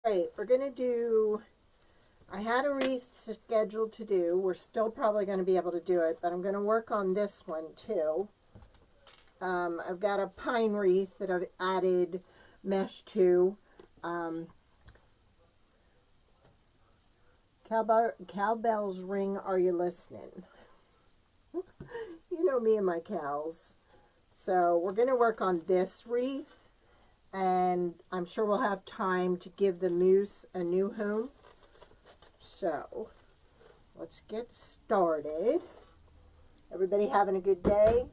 Right, we're going to do, I had a wreath scheduled to do. We're still probably going to be able to do it, but I'm going to work on this one too. I've got a pine wreath that I've added mesh to. Cowbells ring, are you listening? You know me and my cows. So we're going to work on this wreath, and I'm sure we'll have time to give the moose a new home. So let's get started. Everybody having a good day?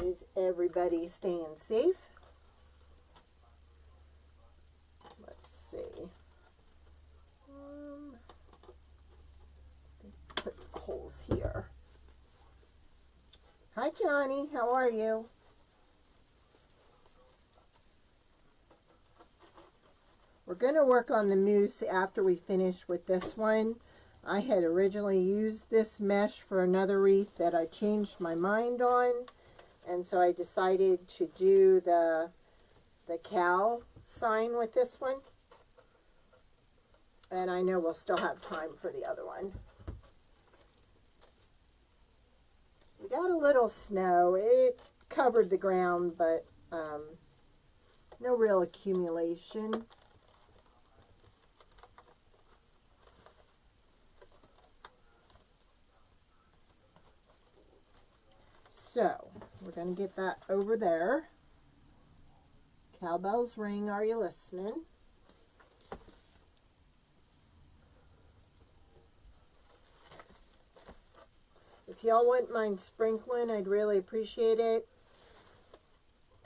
Is everybody staying safe? Let's see. Put holes here. Hi Johnny, how are you? We're going to work on the moose after we finish with this one. I had originally used this mesh for another wreath that I changed my mind on, and so I decided to do the cow sign with this one. And I know we'll still have time for the other one. We got a little snow. It covered the ground, but no real accumulation. So, we're going to get that over there. Cowbells ring, are you listening? If y'all wouldn't mind sprinkling, I'd really appreciate it.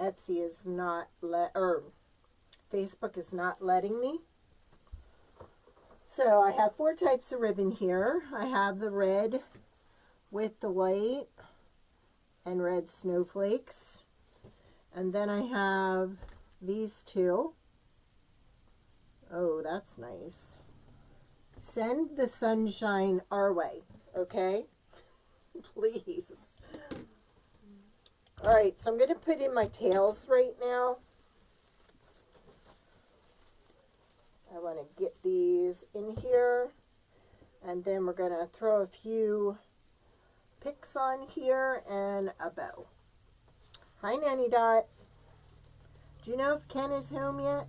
Etsy is not Facebook is not letting me. So I have 4 types of ribbon here. I have the red with the white and red snowflakes. And then I have these 2. Oh, that's nice. Send the sunshine our way, okay? Please. Alright, so I'm going to put in my tails right now. I want to get these in here. And then we're going to throw a few picks on here and a bow. Hi, Nanny Dot. Do you know if Ken is home yet?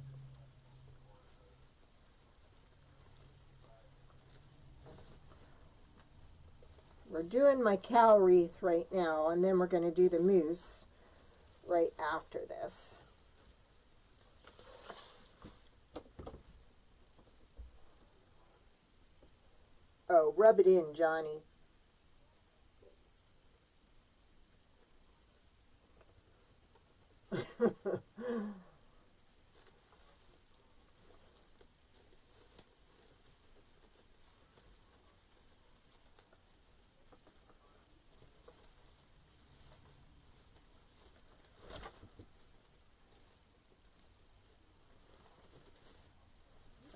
We're doing my cow wreath right now, and then we're going to do the moose right after this. Oh, rub it in, Johnny.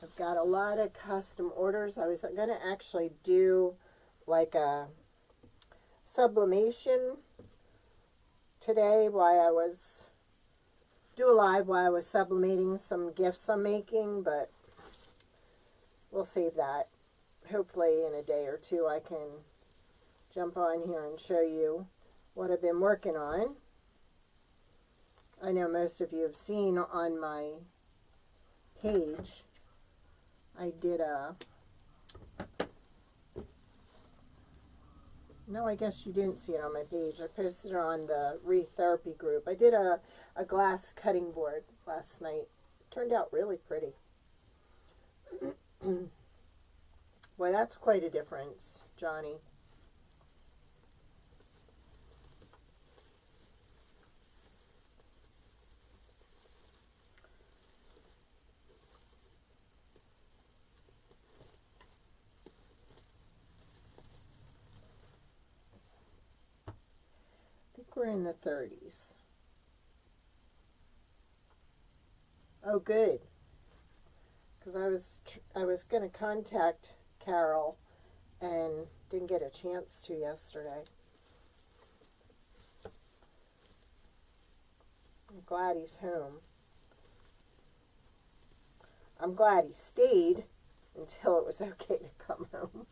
I've got a lot of custom orders. I was going to actually do like a sublimation today while I was do a live while I was sublimating some gifts I'm making, but we'll save that. Hopefully in a day or two I can jump on here and show you what I've been working on. I know most of you have seen on my page I did a, no, I guess you didn't see it on my page. I posted it on the Wreathery group. I did a glass cutting board last night. It turned out really pretty. Boy, that's quite a difference, Johnny. I think we're in the 30s. Oh, good. Because I was going to contact Carol and didn't get a chance to yesterday. I'm glad he's home. I'm glad he stayed until it was okay to come home.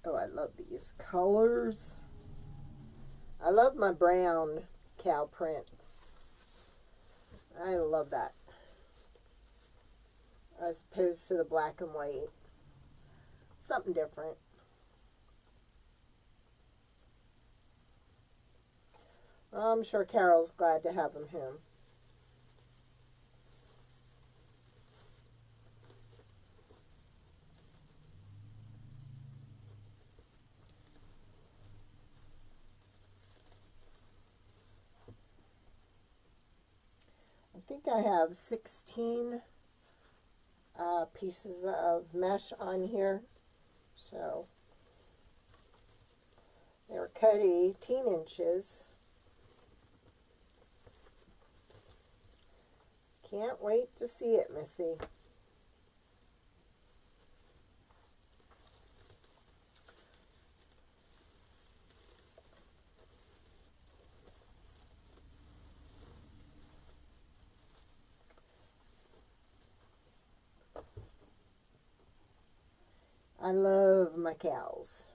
Oh, I love these colors. I love my brown cow print. I love that. As opposed to the black and white. Something different. I'm sure Carol's glad to have him home. I think I have 16 pieces of mesh on here. So they were cut 18 inches. Can't wait to see it, Missy. I love my cows.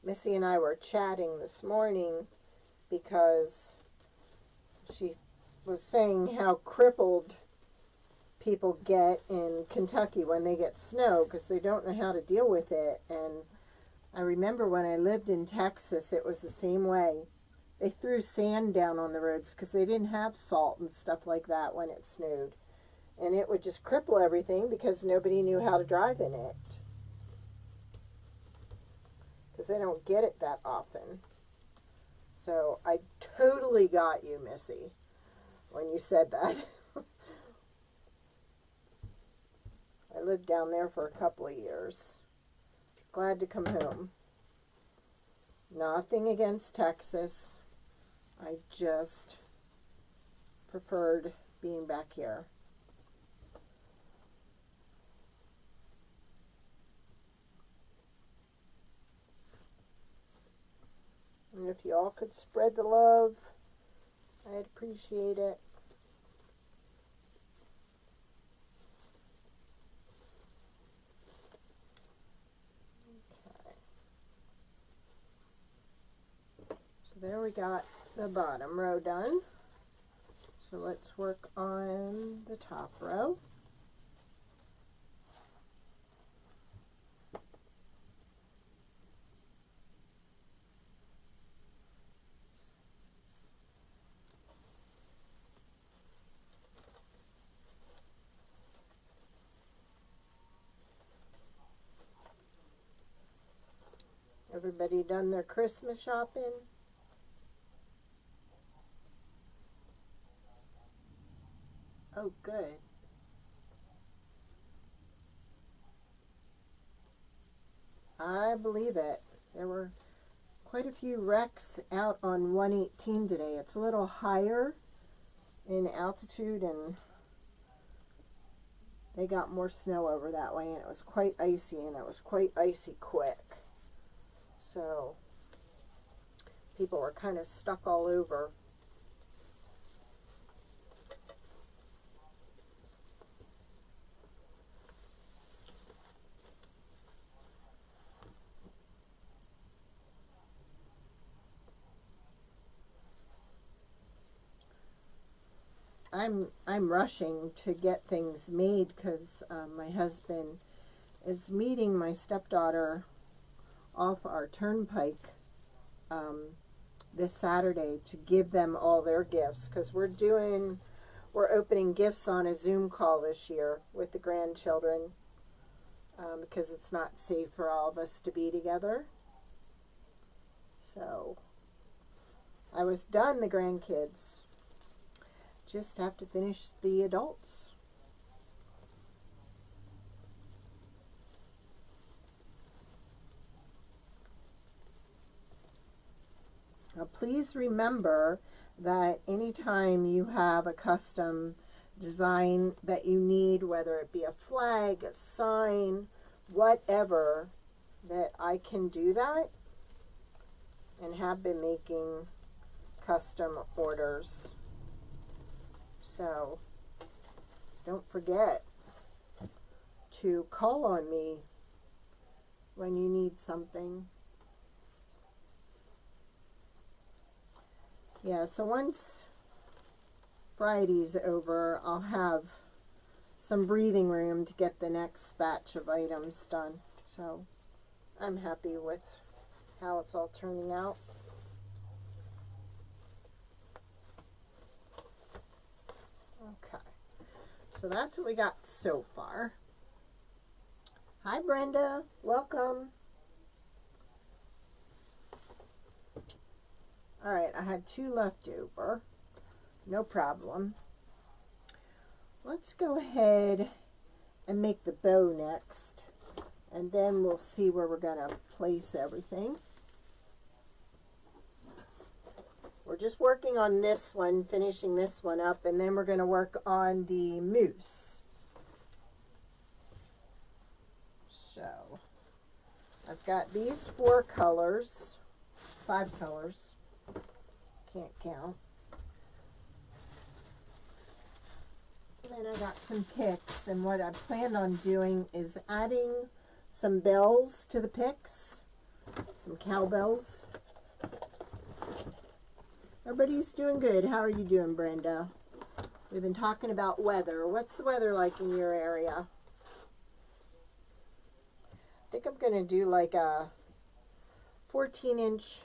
Missy and I were chatting this morning because she was saying how crippled people get in Kentucky when they get snow because they don't know how to deal with it. And I remember when I lived in Texas, it was the same way. They threw sand down on the roads because they didn't have salt and stuff like that when it snowed. And it would just cripple everything because nobody knew how to drive in it. Because they don't get it that often. So I totally got you, Missy, when you said that. I lived down there for a couple of years. Glad to come home. Nothing against Texas. I just preferred being back here. And if you all could spread the love, I'd appreciate it. Okay. So there we got the bottom row done. So let's work on the top row. Everybody done their Christmas shopping? Oh, good. I believe it. There were quite a few wrecks out on 118 today. It's a little higher in altitude, and they got more snow over that way, and it was quite icy, and it was quite icy quick. So people were kind of stuck all over. I'm rushing to get things made because my husband is meeting my stepdaughter off our turnpike this Saturday to give them all their gifts, because we're opening gifts on a Zoom call this year with the grandchildren because it's not safe for all of us to be together. So I was done the grandkids. Just have to finish the adults. please remember that anytime you have a custom design that you need, whether it be a flag, a sign, whatever, that I can do that and have been making custom orders. So don't forget to call on me when you need something. Yeah, so once Friday's over, I'll have some breathing room to get the next batch of items done. So I'm happy with how it's all turning out. Okay, so that's what we got so far. Hi Brenda, welcome. Alright, I had 2 left over. No problem. Let's go ahead and make the bow next, and then we'll see where we're going to place everything. We're just working on this one, finishing this one up, and then we're going to work on the moose. So, I've got these 4 colors, 5 colors, can't count. And then I got some picks, and what I planned on doing is adding some bells to the picks, some cowbells. Everybody's doing good. How are you doing, Brenda? We've been talking about weather. What's the weather like in your area? I think I'm going to do like a 14-inch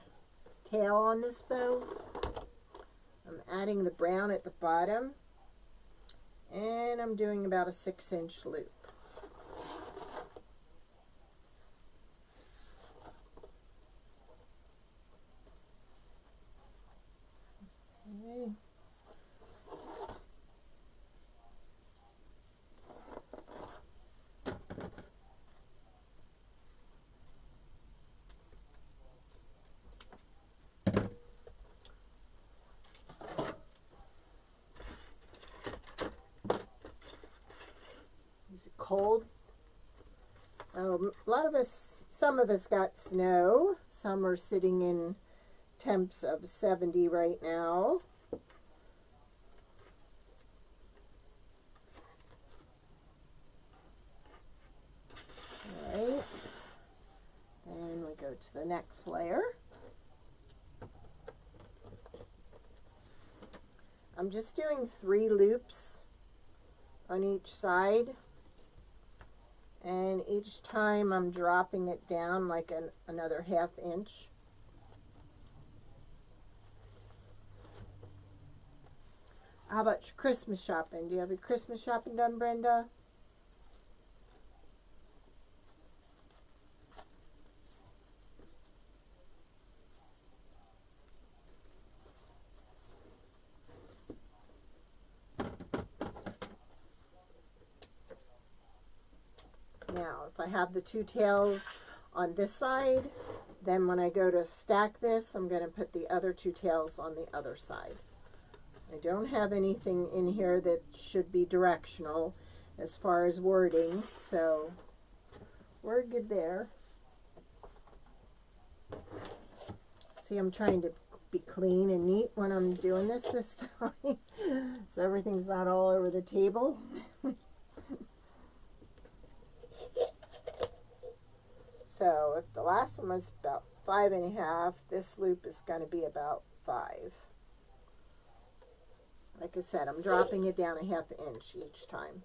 tail on this bow. I'm adding the brown at the bottom, and I'm doing about a 6-inch loop. Okay. Is it cold? A lot of us, some of us got snow. Some are sitting in temps of 70 right now. Alright. And we go to the next layer. I'm just doing 3 loops on each side, and each time I'm dropping it down like another 1/2 inch. How about your Christmas shopping? Do you have your Christmas shopping done, Brenda? Now, if I have the 2 tails on this side, then when I go to stack this, I'm going to put the other 2 tails on the other side. I don't have anything in here that should be directional as far as wording, so we're good there. See, I'm trying to be clean and neat when I'm doing this time, so everything's not all over the table. So if the last one was about 5 1/2, this loop is going to be about 5. Like I said, I'm dropping it down a 1/2 inch each time.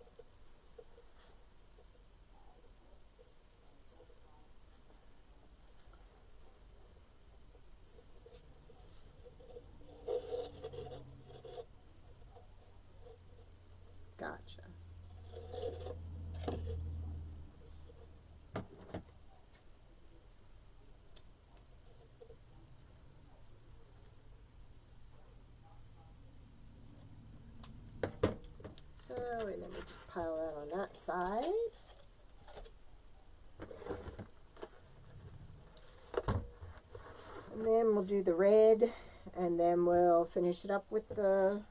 Gotcha. And then we just pile that on that side. And then we'll do the red and then we'll finish it up with the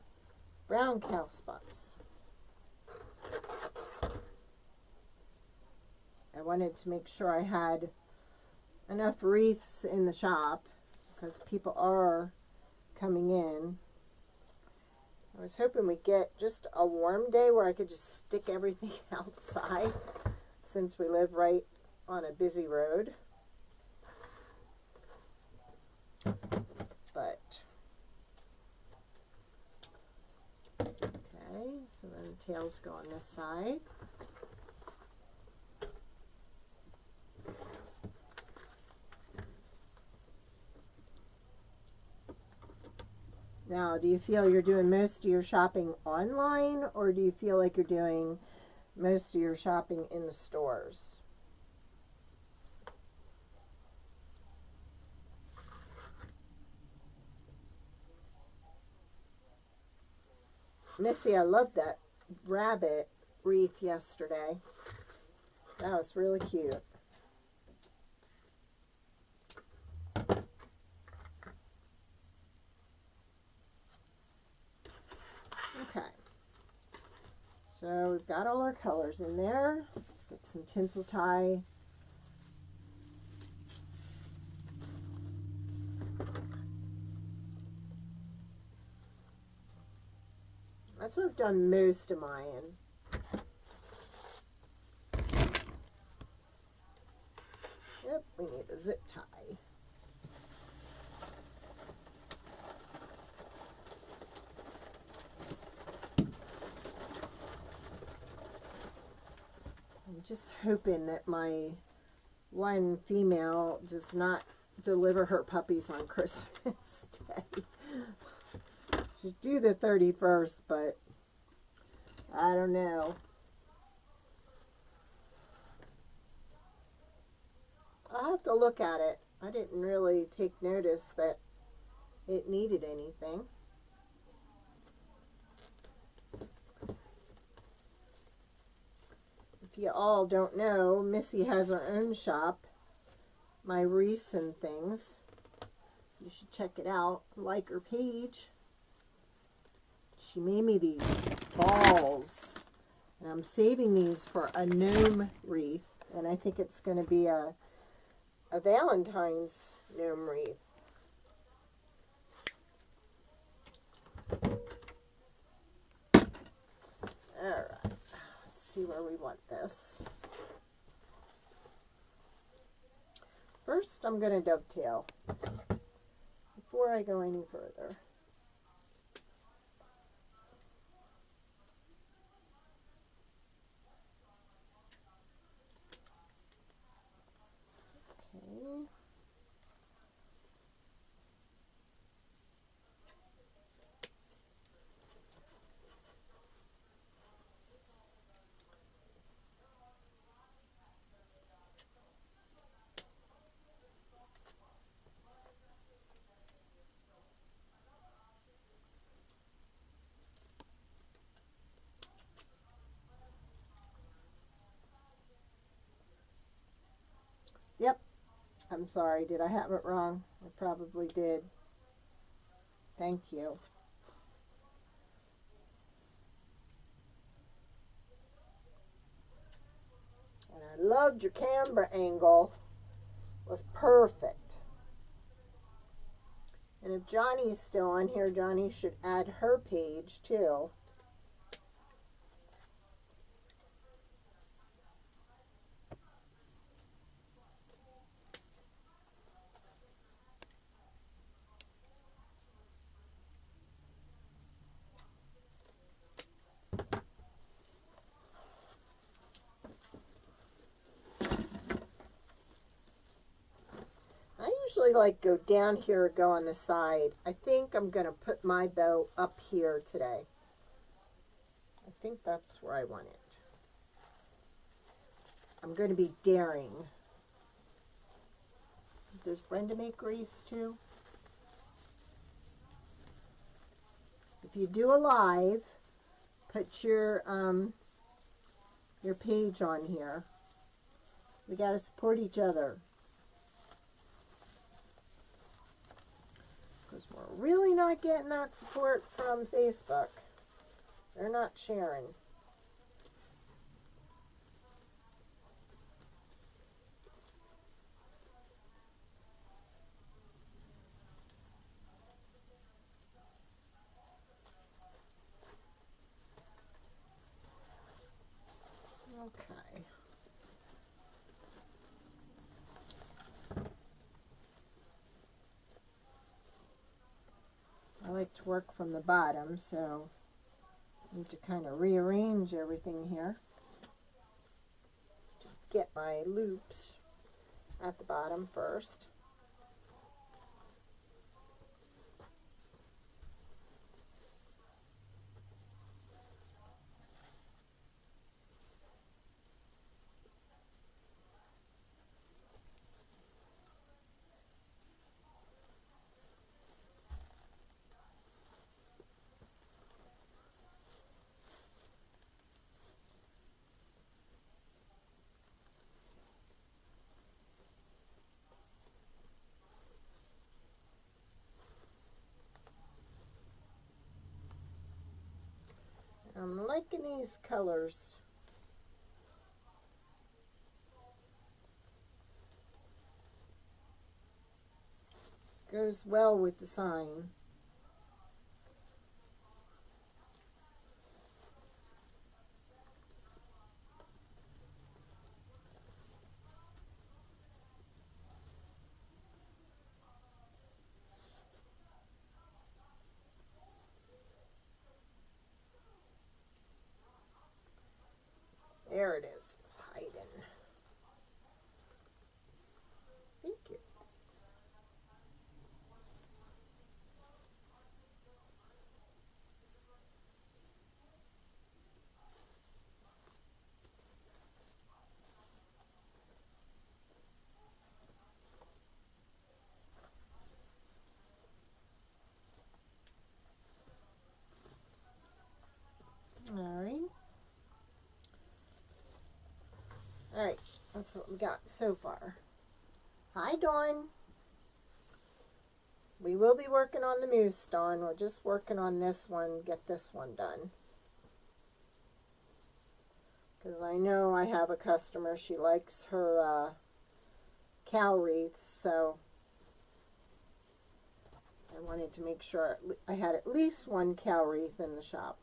brown cow spots. I wanted to make sure I had enough wreaths in the shop because people are coming in. I was hoping we'd get just a warm day where I could just stick everything outside since we live right on a busy road. But, okay, so then the tails go on this side. Now, do you feel you're doing most of your shopping online, or do you feel like you're doing most of your shopping in the stores? Missy, I loved that rabbit wreath yesterday. That was really cute. Okay, so we've got all our colors in there. Let's get some tinsel tie. That's what I've done most of mine. Yep, we need a zip tie. I'm just hoping that my one female does not deliver her puppies on Christmas Day. She's due the 31st, but I don't know. I'll have to look at it. I didn't really take notice that it needed anything. If you all don't know, Missy has her own shop, My Wreaths and Things. You should check it out. Like her page. She made me these balls, and I'm saving these for a gnome wreath, and I think it's going to be a Valentine's gnome wreath. Alright, let's see where we want this. First, I'm going to dovetail before I go any further. Yep, I'm sorry, did I have it wrong? I probably did. Thank you. And I loved your camera angle. It was perfect. And if Johnny's still on here, Johnny should add her page too. Usually like go down here, go on the side. I think I'm going to put my bow up here today. I think that's where I want it. I'm going to be daring. Does Brenda make wreaths too? If you do a live, put your page on here. We got to support each other. Because we're really not getting that support from Facebook. They're not sharing. Okay. I like to work from the bottom, so I need to kind of rearrange everything here to get my loops at the bottom first. I'm liking these colors. Goes well with the sign. There it is. It's hiding. Thank you. Alright, that's what we got so far. Hi, Dawn. We will be working on the moose, Dawn. We're just working on this one, get this one done. Because I know I have a customer, she likes her cow wreaths, so I wanted to make sure I had at least one cow wreath in the shop.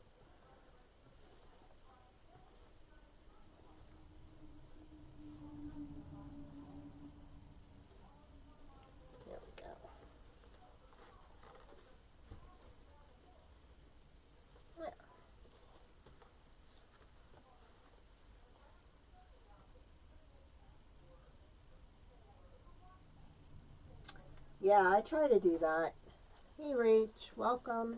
Yeah, I try to do that. Hey, Rach, welcome.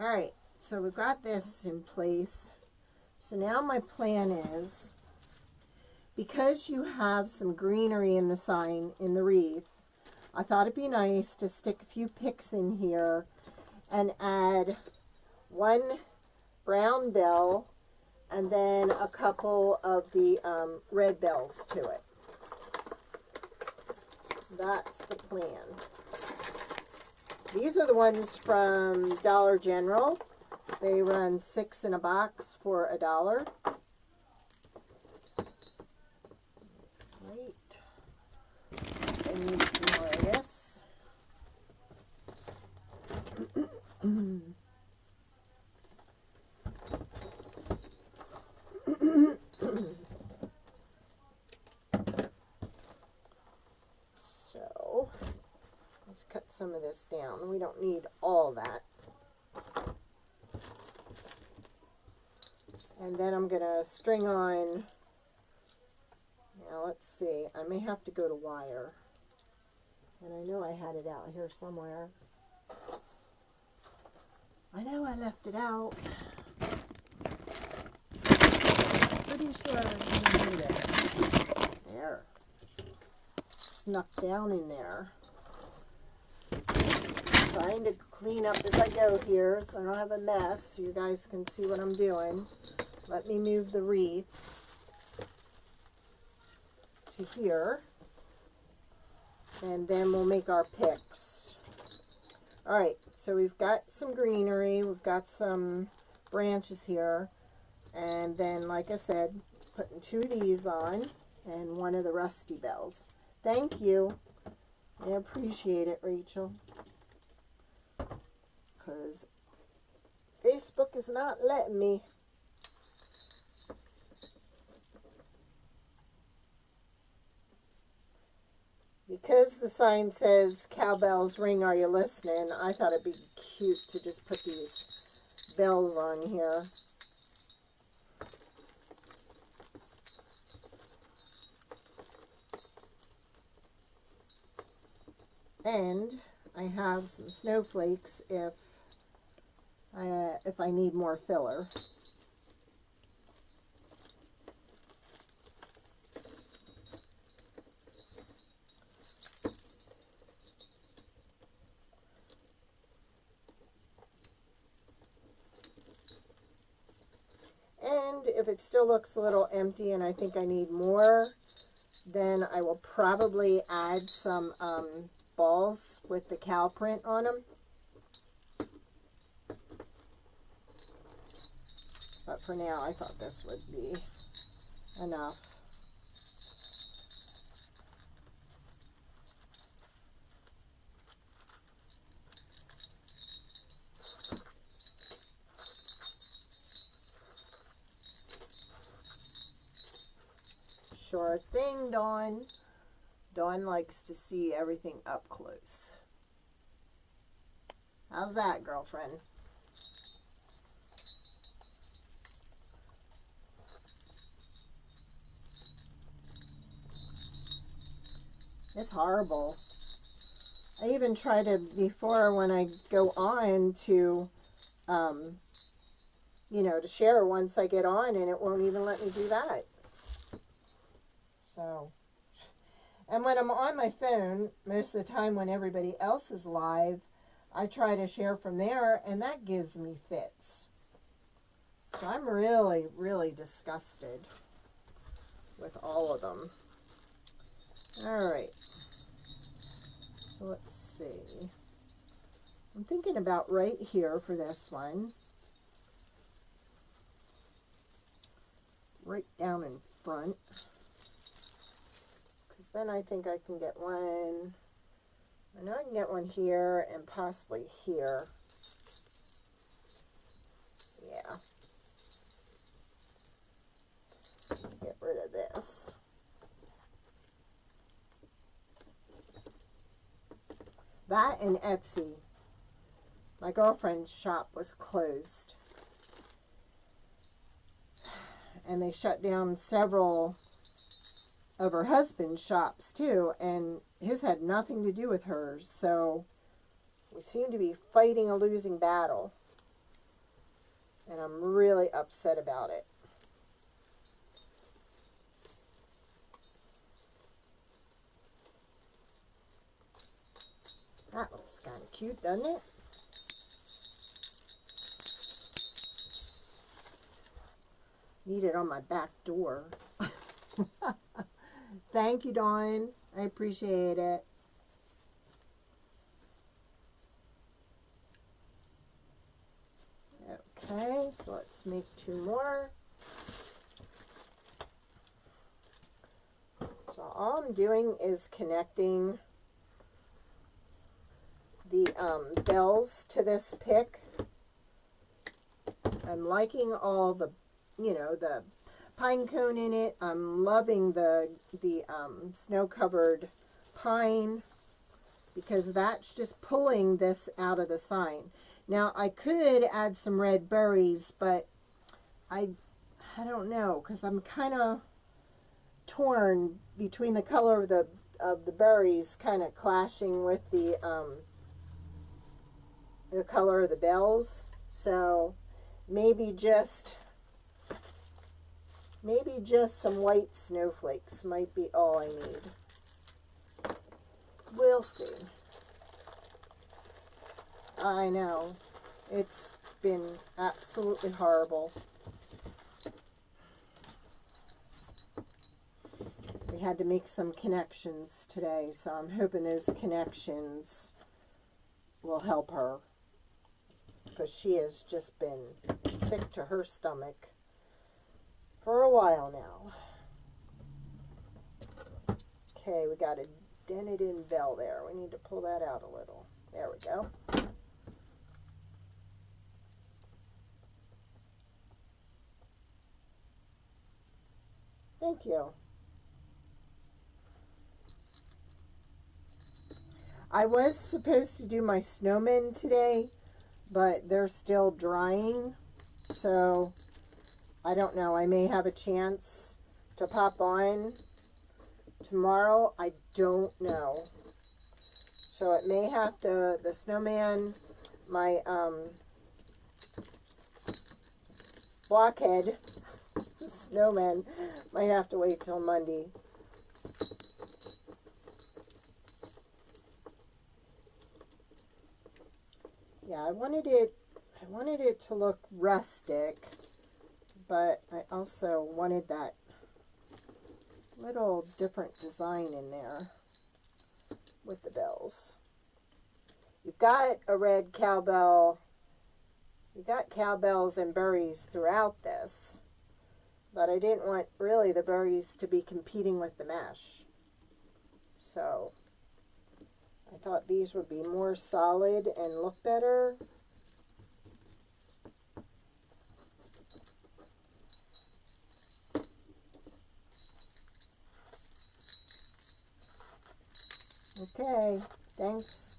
Alright, so we've got this in place. So now my plan is, because you have some greenery in the sign, in the wreath, I thought it'd be nice to stick a few picks in here and add one brown bell and then a couple of the red bells to it. That's the plan. These are the ones from Dollar General. They run 6 in a box for $1. Right. I need some more of this. So, let's cut some of this down. We don't need all that. And then I'm going to string on, now let's see, I may have to go to wire. And I know I had it out here somewhere. I know I left it out. Pretty sure I didn't need it. There. Snuck down in there. Trying to clean up as I go here so I don't have a mess, so you guys can see what I'm doing. Let me move the wreath to here, and then we'll make our picks. All right, so we've got some greenery. We've got some branches here. And then, like I said, putting 2 of these on and 1 of the rusty bells. Thank you. I appreciate it, Rachel. Because Facebook is not letting me. Because the sign says, "Cowbells ring, are you listening?" I thought it'd be cute to just put these bells on here. And I have some snowflakes if I need more filler. And if it still looks a little empty and I think I need more, then I will probably add some balls with the cow print on them. But for now, I thought this would be enough. Sure thing, Dawn. Dawn likes to see everything up close. How's that, girlfriend? It's horrible. I even try to, before when I go on to, you know, to share once I get on, and it won't even let me do that. So, and when I'm on my phone, most of the time when everybody else is live, I try to share from there, and that gives me fits. So I'm really, really disgusted with all of them. All right. So let's see. I'm thinking about right here for this one. Right down in front. Because then I think I can get one. I know I can get one here and possibly here. Yeah. Get rid of this. That and Etsy. My girlfriend's shop was closed. And they shut down several of her husband's shops too, and his had nothing to do with hers. So we seem to be fighting a losing battle. And I'm really upset about it. That looks kind of cute, doesn't it? Need it on my back door. Thank you, Dawn. I appreciate it. Okay, so let's make 2 more. So all I'm doing is connecting the bells to this pick. I'm liking all the, you know, the pine cone in it. I'm loving the snow-covered pine, because that's just pulling this out of the sign. Now, I could add some red berries, but I don't know, because I'm kind of torn between the color of the berries kind of clashing with the color of the bells. So maybe just some white snowflakes might be all I need. We'll see. I know. It's been absolutely horrible. We had to make some connections today, so I'm hoping those connections will help her, because she has just been sick to her stomach for a while now. Okay, we got a dented in bell there. We need to pull that out a little. There we go. Thank you. I was supposed to do my snowmen today, but they're still drying, so I don't know. I may have a chance to pop on tomorrow. I don't know. So it may have to, the snowman, my blockhead snowman might have to wait till Monday. Yeah, I wanted it to look rustic, but I also wanted that little different design in there with the bells. You've got a red cowbell. You've got cowbells and berries throughout this, but I didn't want really the berries to be competing with the mesh. So I thought these would be more solid and look better. Okay, thanks.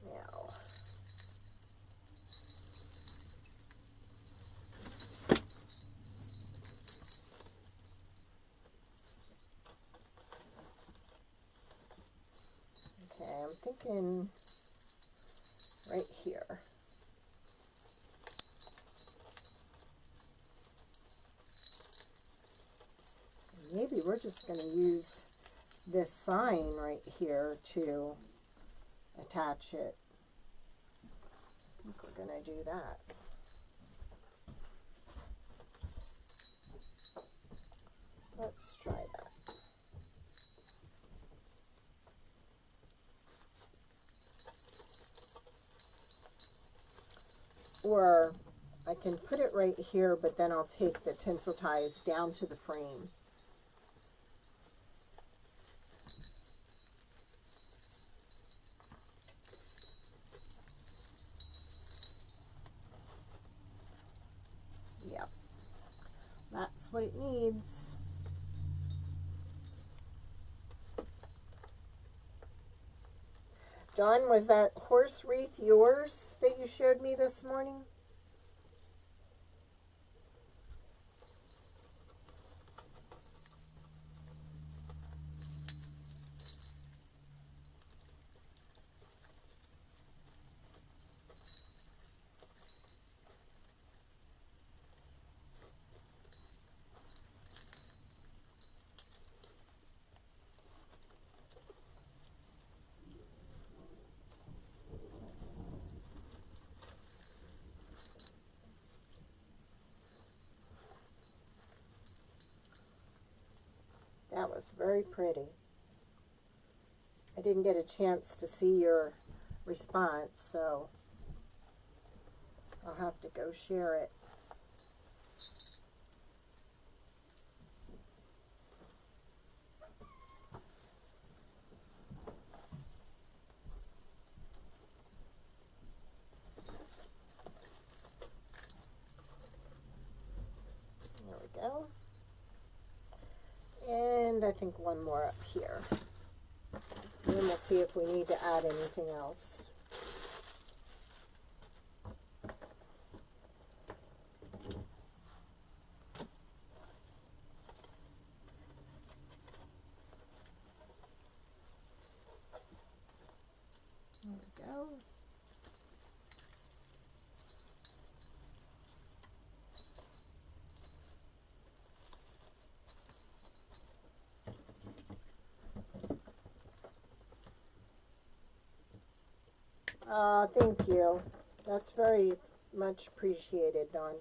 Now, okay, I'm thinking right here. Maybe we're just going to use this sign right here to attach it. I think we're going to do that. Let's try that. Or I can put it right here, but then I'll take the tinsel ties down to the frame. Yep, that's what it needs. John, was that horse wreath yours that you showed me this morning? That was very pretty. I didn't get a chance to see your response, so I'll have to go share it. There we go. And I think one more up here. And then we'll see if we need to add anything else. There we go. Thank you. That's very much appreciated, Dawn.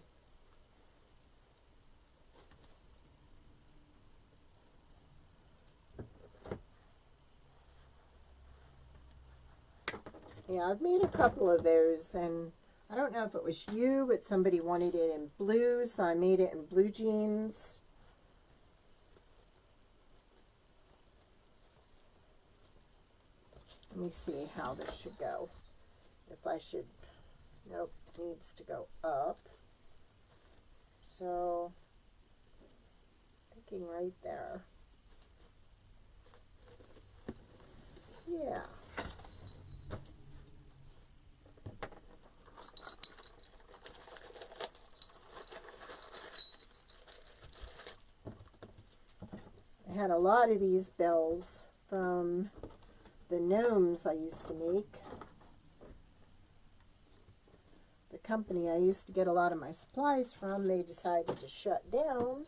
Yeah, I've made a couple of those, and I don't know if it was you, but somebody wanted it in blue, so I made it in blue jeans. Let me see how this should go. If I should, nope, needs to go up. So, thinking right there. Yeah. I had a lot of these bells from the gnomes I used to make. The company I used to get a lot of my supplies from, they decided to shut down.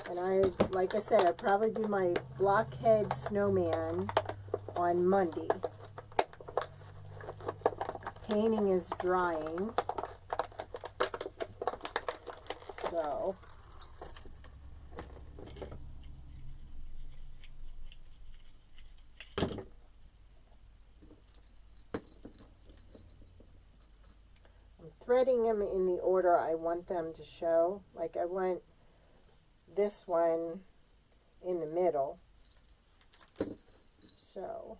And like I said, I'd probably do my blockhead snowman on Monday. Painting is drying. So I'm threading them in the order I want them to show. Like I want this one in the middle. So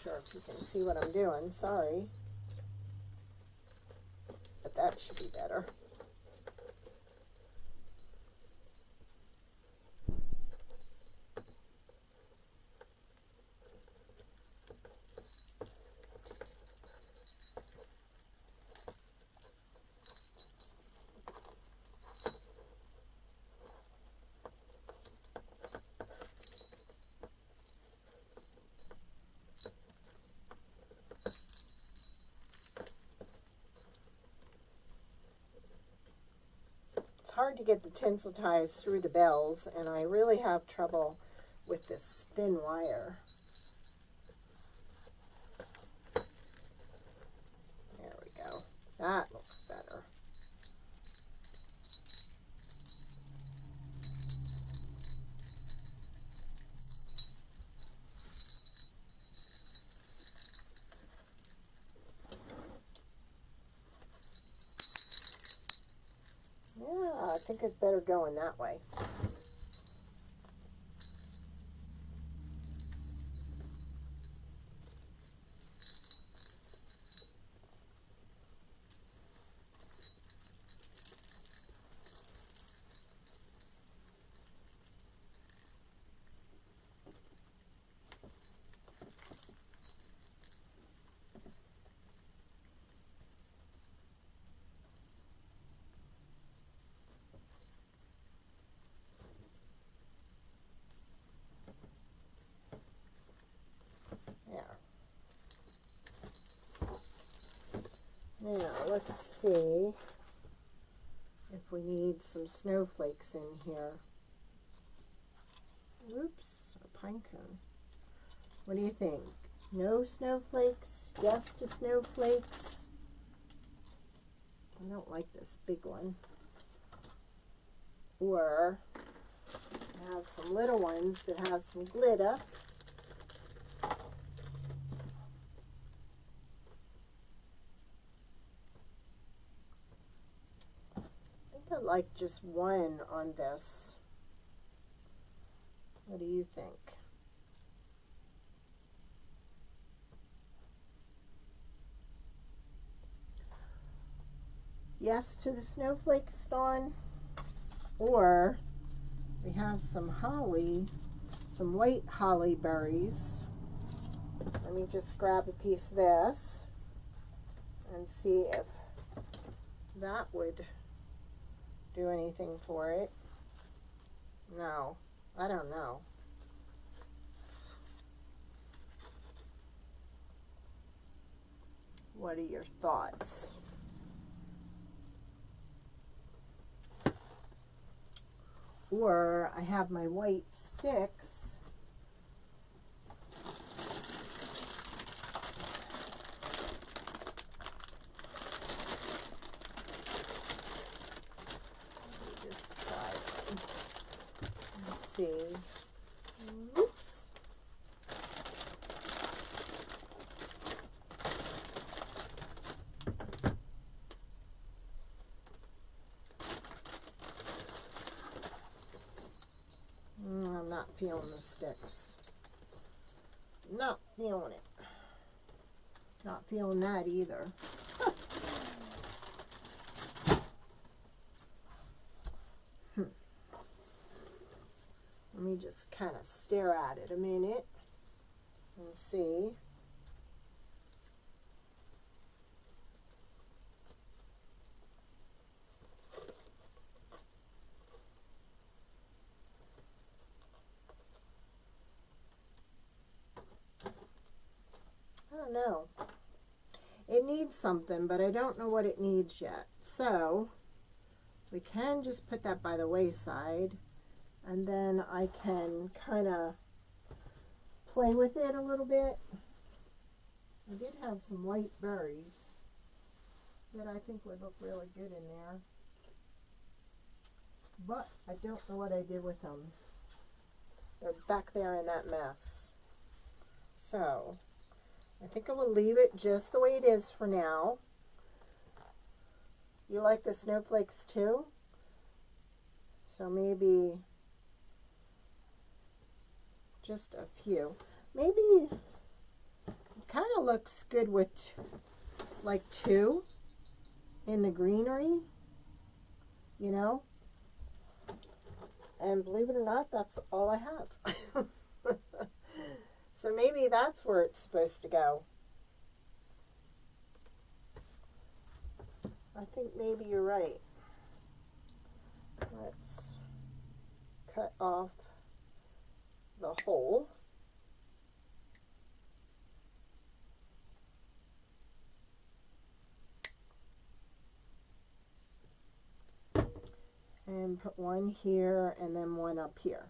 sure if you can see what I'm doing, sorry. But that should be better. Hard to get the tinsel ties through the bells, and I really have trouble with this thin wire. There we go. That looks better. Yeah, I think it's better going that way. Now, let's see if we need some snowflakes in here. Oops, a pine cone. What do you think? No snowflakes? Yes to snowflakes? I don't like this big one. Or have some little ones that have some glitter. I like just one on this. What do you think? Yes to the snowflakes, Dawn? Or we have some holly, some white holly berries. Let me just grab a piece of this and see if that would do anything for it. No, I don't know. What are your thoughts? Or I have my white sticks. Let me just try them and see. Oops. I'm not feeling the sticks. Not feeling it. Not feeling that either. Let me just kind of stare at it a minute and see. I don't know. It needs something, but I don't know what it needs yet. So we can just put that by the wayside, and then I can kind of play with it a little bit. I did have some white berries that I think would look really good in there, but I don't know what I did with them. They're back there in that mess. So I think I will leave it just the way it is for now. You like the snowflakes too? So maybe just a few. Maybe it kind of looks good with like 2 in the greenery, you know? And believe it or not, that's all I have. So maybe that's where it's supposed to go. I think maybe you're right. Let's cut off the hole. And put one here and then one up here.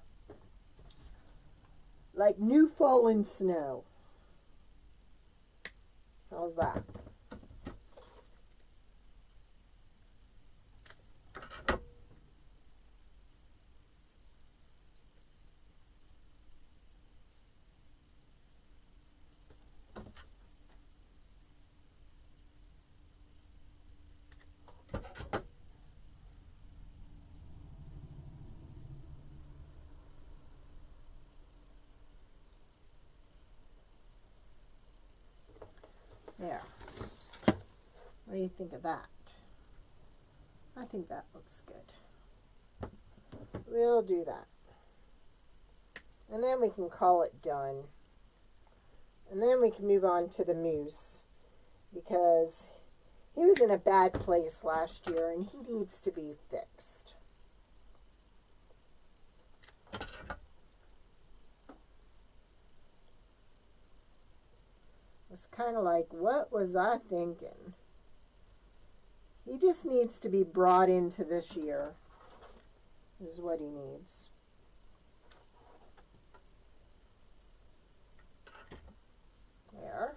Like new fallen snow. How's that? There. What do you think of that? I think that looks good. We'll do that. And then we can call it done. And then we can move on to the moose, because he was in a bad place last year and he needs to be fixed. It's kind of like, what was I thinking? He just needs to be brought into this year, is what he needs. There.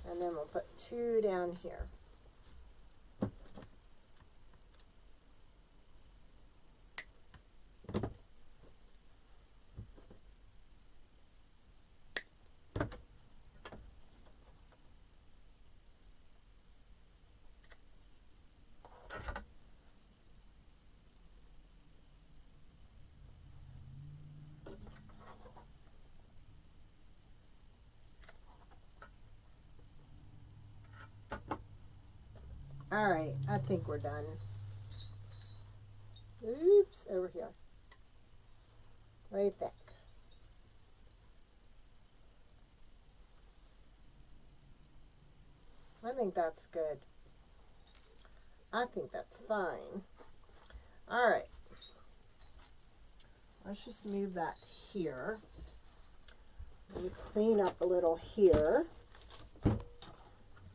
And then we'll put 2 down here. All right, I think we're done. Oops, over here. What do you think? I think that's good. I think that's fine. All right. let's just move that here. Let me clean up a little here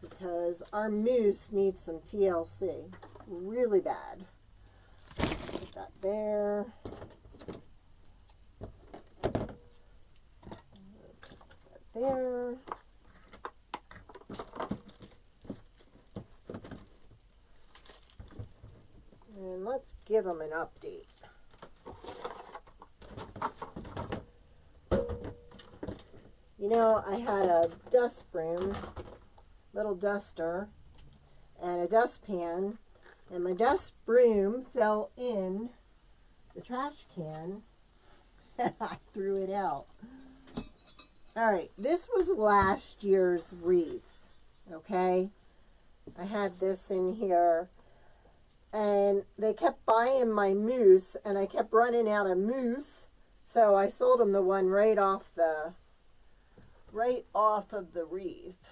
because our mousse needs some TLC really bad. Put that there. Put that there. And let's give them an update. You know, I had a dust broom, little duster, and a dustpan, and my dust broom fell in the trash can, and I threw it out. Alright, this was last year's wreath, okay? I had this in here, and they kept buying my mousse, and I kept running out of mousse, so I sold them the one right off of the wreath.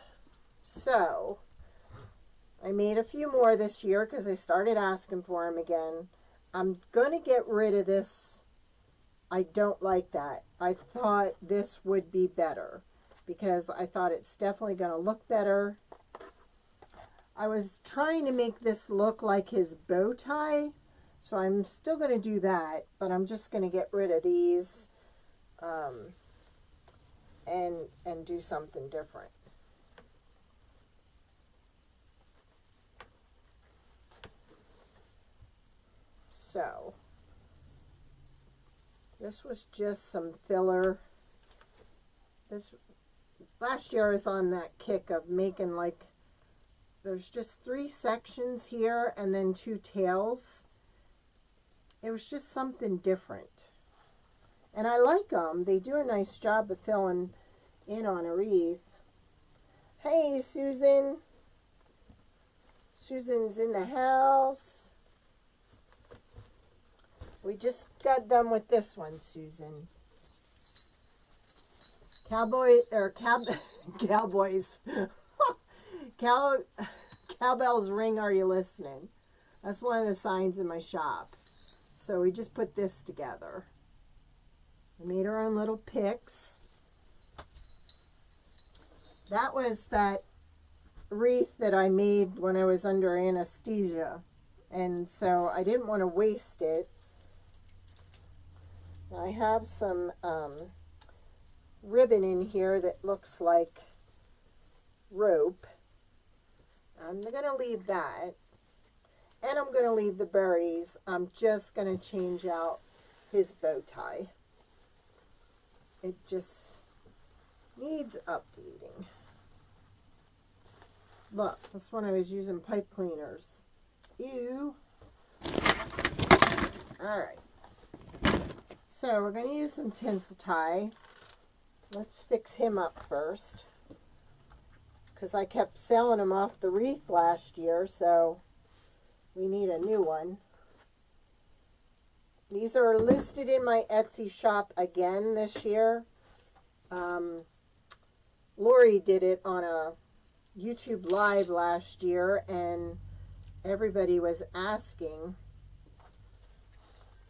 So I made a few more this year because I started asking for them again. I'm going to get rid of this. I don't like that. I thought this would be better because I thought it's definitely going to look better. I was trying to make this look like his bow tie, so I'm still going to do that, but I'm just going to get rid of these and do something different. So this was just some filler. This last year I was on that kick of making, like, there's just 3 sections here and then 2 tails. It was just something different. And I like them. They do a nice job of filling in on a wreath. Hey, Susan. Susan's in the house. We just got done with this one, Susan. Cowboys. Cowbells ring, are you listening? That's one of the signs in my shop. So we just put this together. We made our own little picks. That was that wreath that I made when I was under anesthesia. And so I didn't want to waste it. I have some ribbon in here that looks like rope. I'm going to leave that. And I'm going to leave the berries. I'm just going to change out his bow tie. It just needs updating. Look, that's when I was using pipe cleaners. Ew. Alright. So we're going to use some tinsel tie. Let's fix him up first, because I kept selling him off the wreath last year, so we need a new one. These are listed in my Etsy shop again this year. Lori did it on a YouTube Live last year, and everybody was asking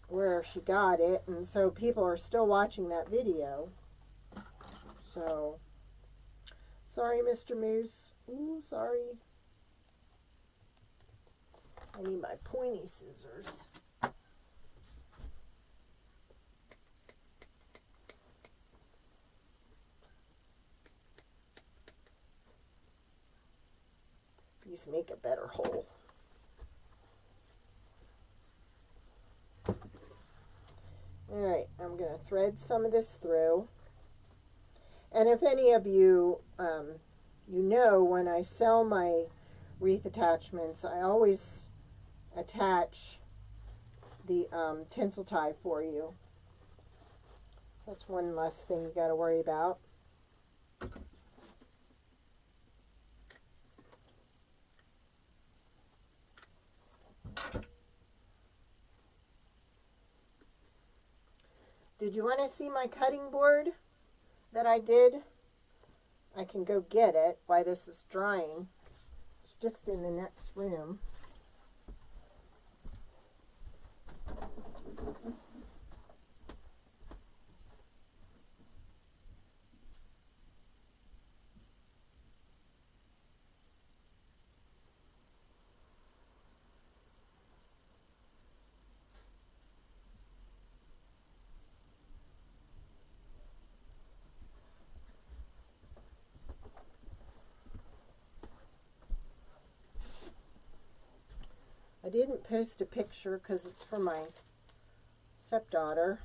where she got it, and so people are still watching that video. So, sorry, Mr. Moose. Ooh, sorry. I need my pointy scissors. These make a better hole. Alright, I'm going to thread some of this through. And if any of you, you know, when I sell my wreath attachments, I always attach the tinsel tie for you. So that's one less thing you got to worry about. Did you want to see my cutting board that I did? I can go get it while this is drying. It's just in the next room. didn't post a picture because it's for my stepdaughter,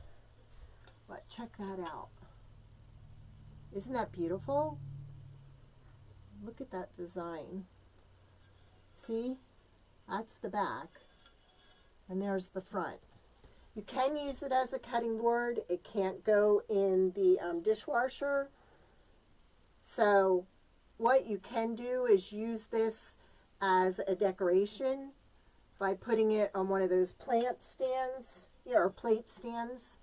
but check that out. Isn't that beautiful? Look at that design. See? That's the back. And there's the front. You can use it as a cutting board. It can't go in the dishwasher. So what you can do is use this as a decoration by putting it on one of those plant stands, yeah, or plate stands.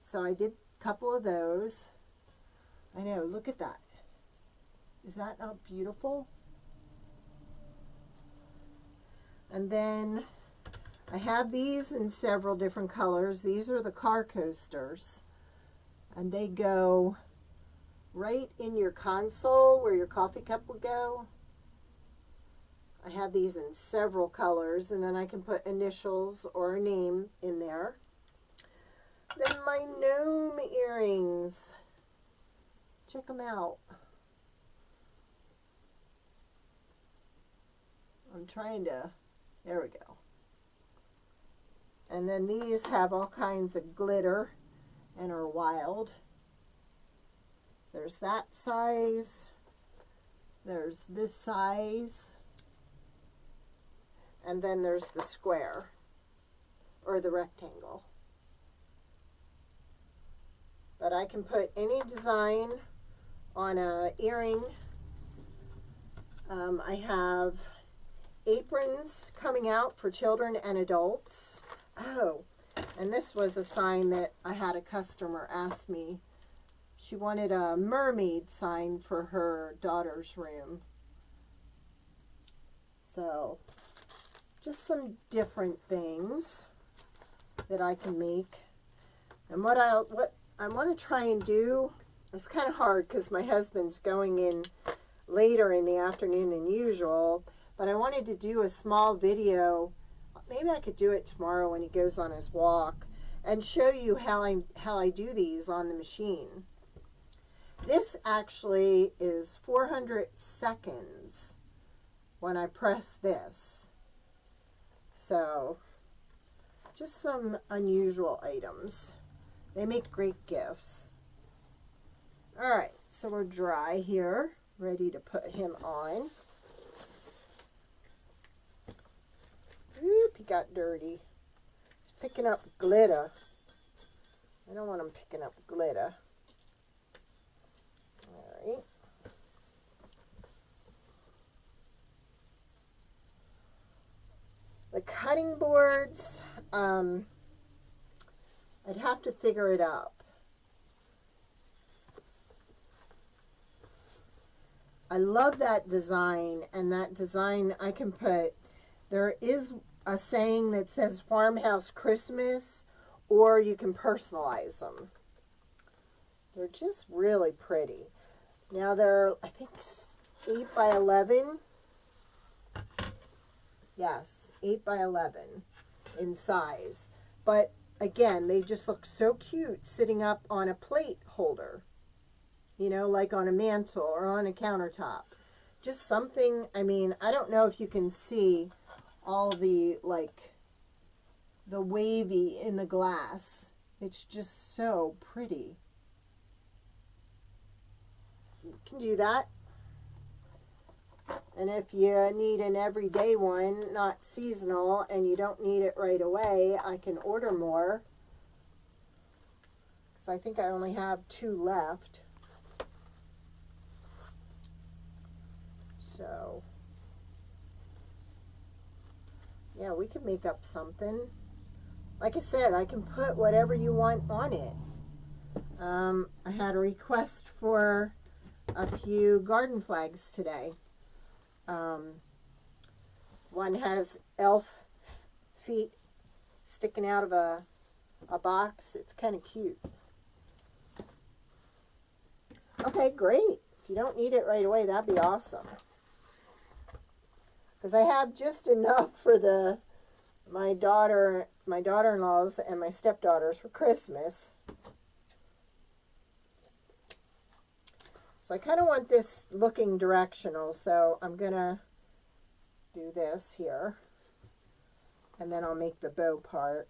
So I did a couple of those. I know, look at that. Is that not beautiful? And then I have these in several different colors. These are the car coasters. And they go right in your console where your coffee cup would go. I have these in several colors, and then I can put initials or a name in there. Then my gnome earrings. Check them out. I'm trying to, there we go. And then these have all kinds of glitter and are wild. There's that size. There's this size. And then there's the square or the rectangle. But I can put any design on a earring. I have aprons coming out for children and adults. Oh, and this was a sign that I had a customer ask me. She wanted a mermaid sign for her daughter's room. So, just some different things that I can make. And what I want to try and do, it's kind of hard because my husband's going in later in the afternoon than usual, but I wanted to do a small video. Maybe I could do it tomorrow when he goes on his walk and show you how I do these on the machine. This actually is 400 seconds when I press this. So, just some unusual items. They make great gifts. Alright, so we're dry here, ready to put him on. Oop, he got dirty. He's picking up glitter. I don't want him picking up glitter. Alright. The cutting boards, I'd have to figure it out. I love that design, and that design I can put, there is a saying that says Farmhouse Christmas, or you can personalize them. They're just really pretty. Now they're, I think, 8 by 11. Yes, 8 by 11 in size. But again, they just look so cute sitting up on a plate holder. You know, like on a mantle or on a countertop. Just something, I mean, I don't know if you can see all the, like, the wavy in the glass. It's just so pretty. You can do that. And if you need an everyday one, not seasonal, and you don't need it right away, I can order more. Because I think I only have 2 left. So, yeah, we can make up something. Like I said, I can put whatever you want on it. I had a request for a few garden flags today. One has elf feet sticking out of a box. It's kind of cute. Okay, great. If you don't need it right away, that'd be awesome. Because I have just enough for my daughter-in-laws and my stepdaughters for Christmas. So I kind of want this looking directional, so I'm going to do this here. And then I'll make the bow part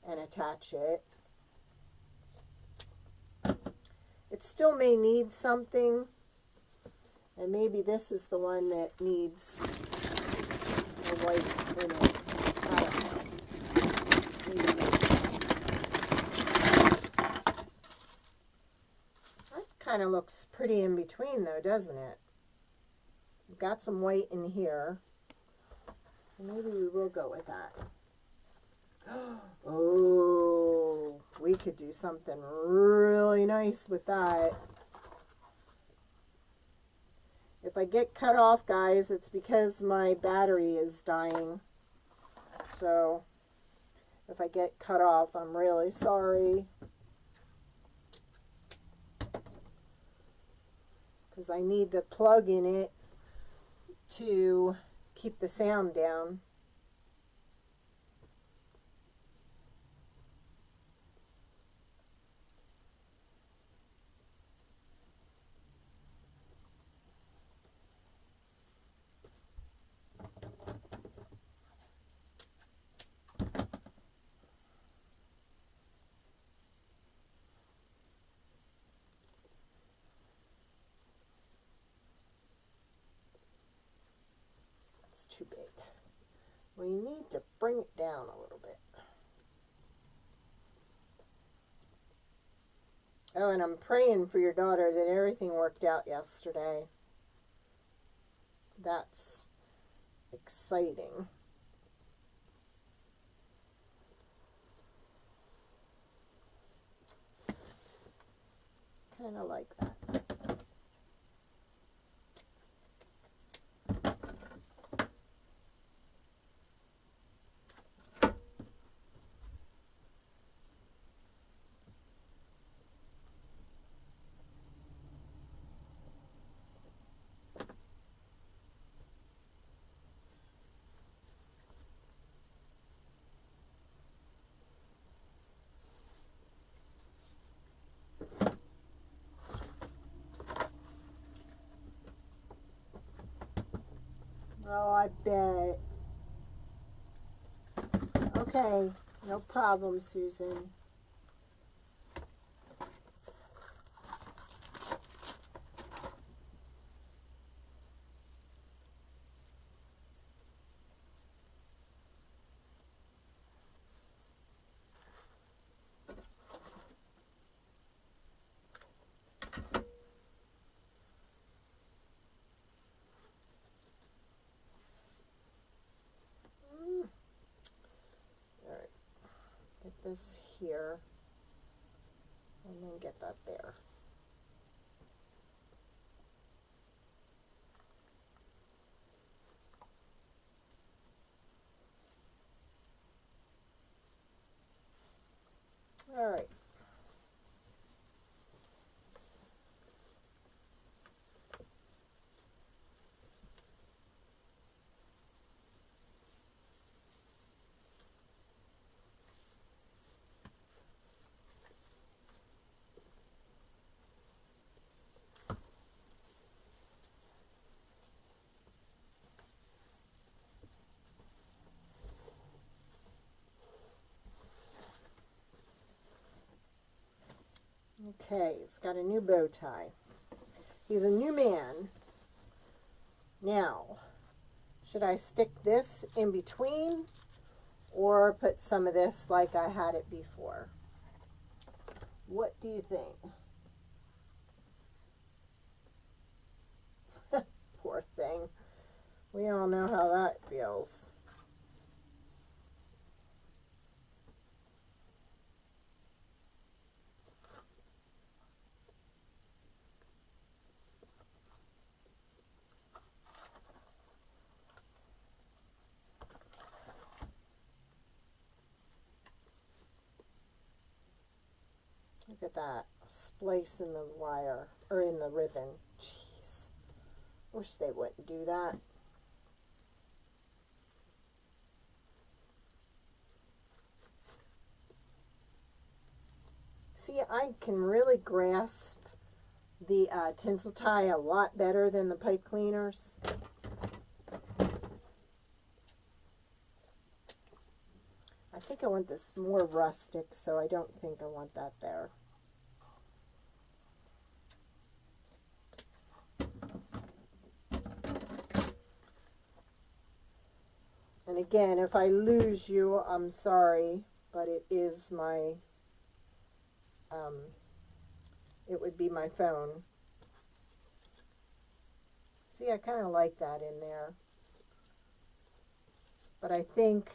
and attach it. It still may need something, and maybe this is the one that needs a white in it. I don't know. Maybe. That kind of looks pretty in between though, doesn't it? We've got some white in here, so maybe we will go with that. Oh, we could do something really nice with that. If I get cut off, guys, it's because my battery is dying. So, if I get cut off, I'm really sorry. Because I need the plug in it to keep the sound down. Too big. We need to bring it down a little bit. Oh, and I'm praying for your daughter that everything worked out yesterday. That's exciting. Kind of like that. Oh, I bet. Okay, no problem, Susan. Get this here, and then get that there. All right. Okay, he's got a new bow tie. He's a new man. Now, should I stick this in between or put some of this like I had it before? What do you think? Poor thing. We all know how that feels. Look at that splice in the wire, or in the ribbon. Jeez. Wish they wouldn't do that. See, I can really grasp the tinsel tie a lot better than the pipe cleaners. think I want this more rustic, so I don't think I want that there. And again, if I lose you, I'm sorry, but it is my, it would be my phone. See, I kind of like that in there. But I think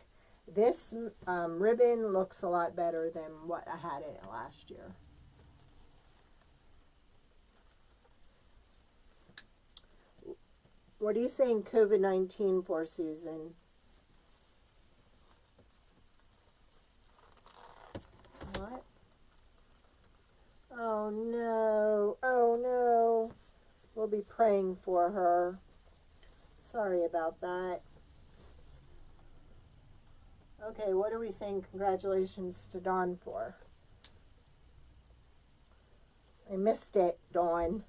this ribbon looks a lot better than what I had in it last year. What are you saying COVID-19 for, Susan? What? Oh no, oh no. We'll be praying for her. Sorry about that. Okay, what are we saying congratulations to Dawn for? I missed it, Dawn.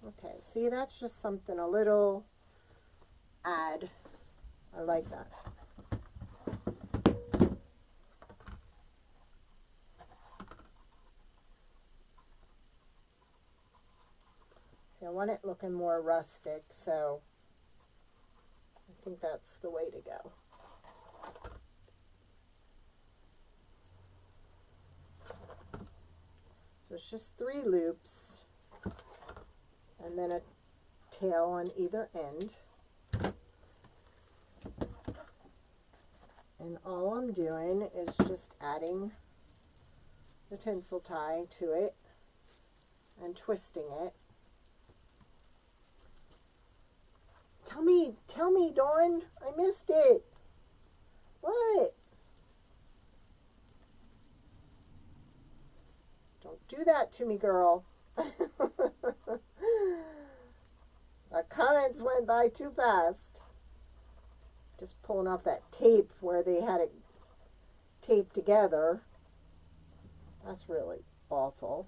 Okay, see, that's just something a little add. I like that. See, I want it looking more rustic, so I think that's the way to go. So it's just 3 loops and then a tail on either end. And all I'm doing is just adding the tinsel tie to it and twisting it. Tell me, Dawn, I missed it. What? Don't do that to me, girl. The comments went by too fast. Just pulling off that tape where they had it taped together. That's really awful.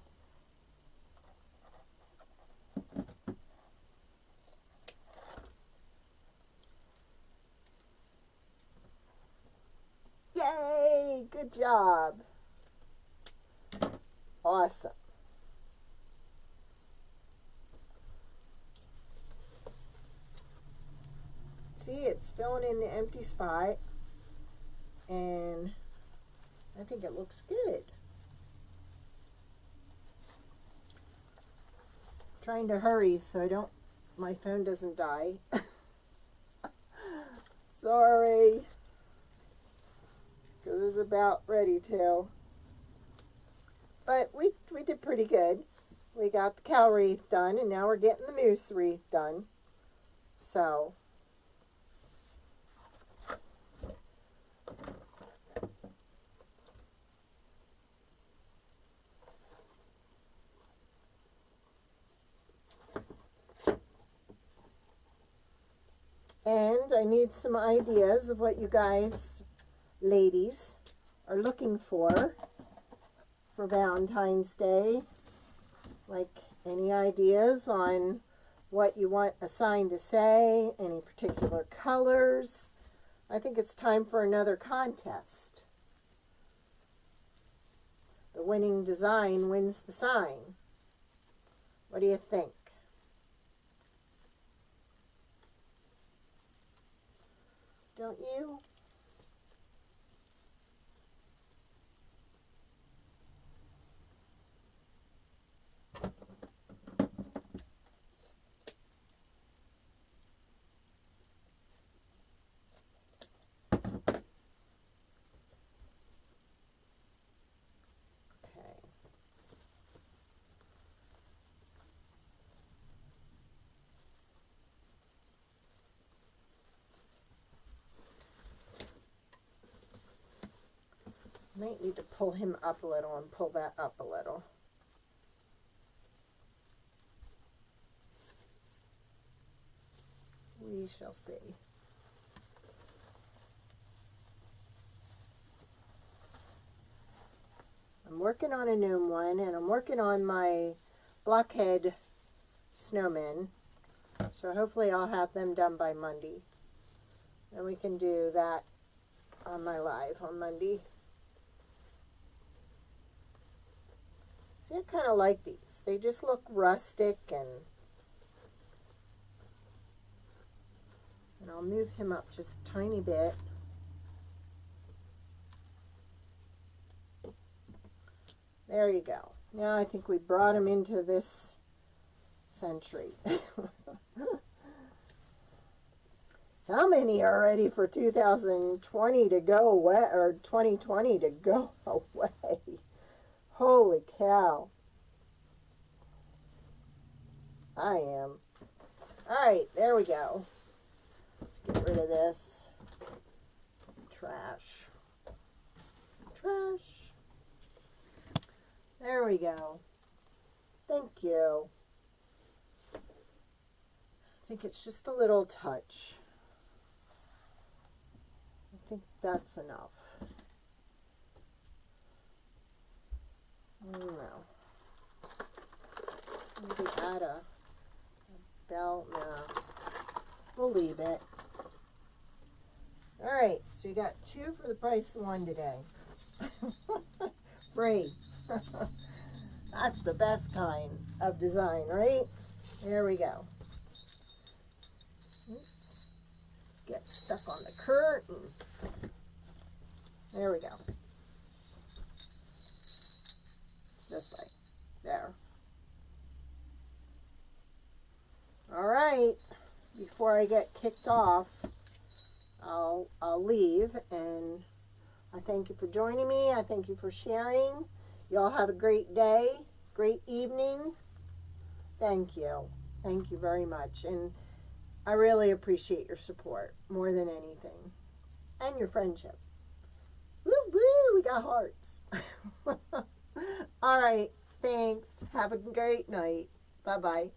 Yay! Good job. Awesome. See, it's filling in the empty spot, and I think it looks good. Trying to hurry so my phone doesn't die. Sorry, because it's about ready to. But we did pretty good. We got the cow wreath done, and now we're getting the moose wreath done. So and I need some ideas of what you guys, ladies, are looking for Valentine's Day. Like, any ideas on what you want a sign to say, any particular colors? I think it's time for another contest. The winning design wins the sign. What do you think? Don't you? Might need to pull him up a little and pull that up a little. We shall see. I'm working on a gnome one, and I'm working on my blockhead snowman, So hopefully I'll have them done by Monday. And we can do that on my live on Monday. See, I kind of like these. They just look rustic, and I'll move him up just a tiny bit. There you go. Now I think we brought him into this century. How many are ready for 2020 to go away, or 2020 to go away? Holy cow. I am. Alright, there we go. Let's get rid of this. Trash. Trash. There we go. Thank you. I think it's just a little touch. I think that's enough. No. Maybe add a belt. No. We'll leave it. Alright, so you got 2 for the price of 1 today. Free. That's the best kind of design, right? There we go. Oops. Get stuck on the curtain. There we go. This way. There. Alright. Before I get kicked off, I'll leave, and I thank you for joining me. I thank you for sharing. Y'all have a great day, great evening. Thank you. Thank you very much. And I really appreciate your support more than anything. And your friendship. Woo woo, we got hearts. All right, thanks. Have a great night. Bye-bye.